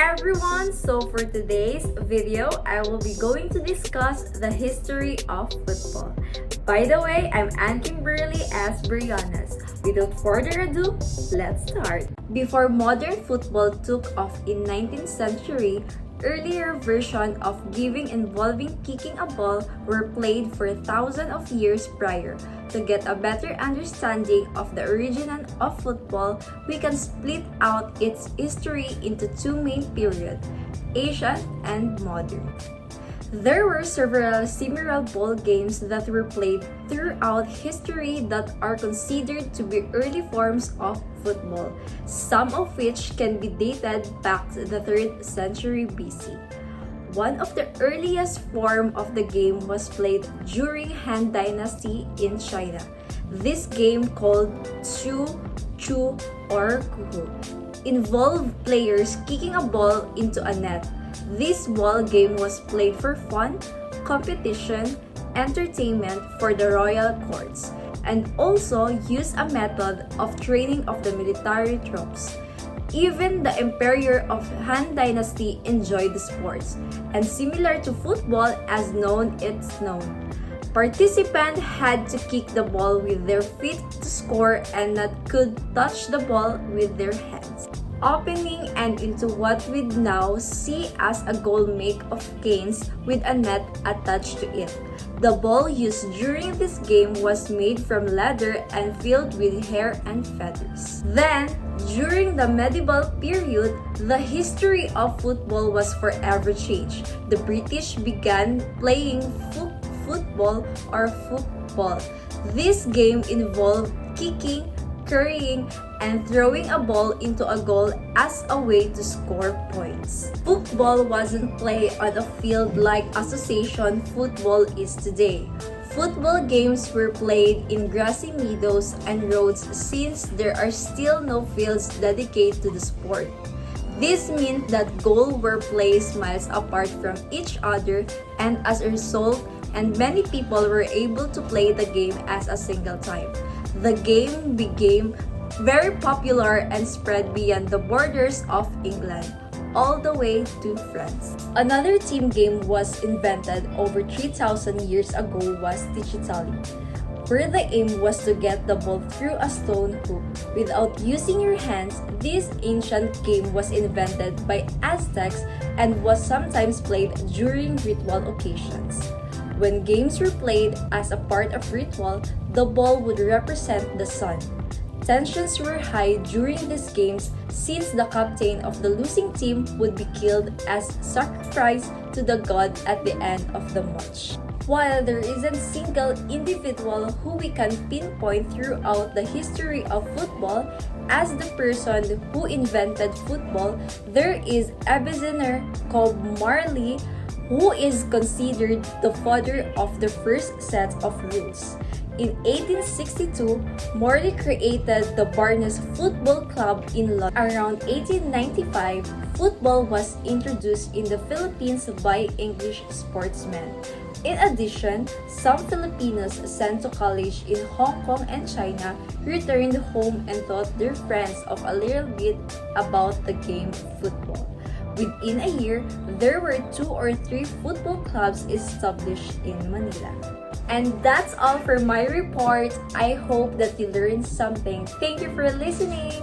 everyone! So for today's video, I will be going to discuss the history of football. By the way, I'm Ann Kimberly S. Brianas. Without further ado, let's start. Before modern football took off in 19th century, earlier version of giving involving kicking a ball were played for thousands of years prior. To get a better understanding of the origin of football, we can split out its history into two main periods, ancient and modern. There were several similar ball games that were played throughout history that are considered to be early forms of football, some of which can be dated back to the 3rd century BC. One of the earliest forms of the game was played during Han Dynasty in China. This game, called Chu Chu or Kuhu, involved players kicking a ball into a net. This ball game was played for fun, competition, entertainment for the royal courts, and also used a method of training of the military troops. Even the emperor of Han Dynasty enjoyed the sports, and similar to football as it's known. Participants had to kick the ball with their feet to score and not could touch the ball with their hands, opening and into what we now see as a goal made of canes with a net attached to it. The ball used during this game was made from leather and filled with hair and feathers. Then, during the medieval period, the history of football was forever changed. The British began playing football or football. This game involved kicking, carrying, and throwing a ball into a goal as a way to score points. Football wasn't played on a field like association football is today. Football games were played in grassy meadows and roads since there are still no fields dedicated to the sport. This meant that goals were placed miles apart from each other, and as a result, many people were able to play the game as a single time. The game became very popular and spread beyond the borders of England, all the way to France. Another team game was invented over 3,000 years ago was Ticitali, where the aim was to get the ball through a stone hoop without using your hands. This ancient game was invented by Aztecs and was sometimes played during ritual occasions. When games were played as a part of ritual, the ball would represent the sun. Tensions were high during these games since the captain of the losing team would be killed as sacrifice to the god at the end of the match. While there isn't a single individual who we can pinpoint throughout the history of football as the person who invented football, there is Ebenezer called Marley, who is considered the father of the first set of rules. In 1862, Morley created the Barnes Football Club in London. Around 1895, football was introduced in the Philippines by English sportsmen. In addition, some Filipinos sent to college in Hong Kong and China returned home and taught their friends of a little bit about the game football. Within a year, there were 2 or 3 football clubs established in Manila. And that's all for my report. I hope that you learned something. Thank you for listening.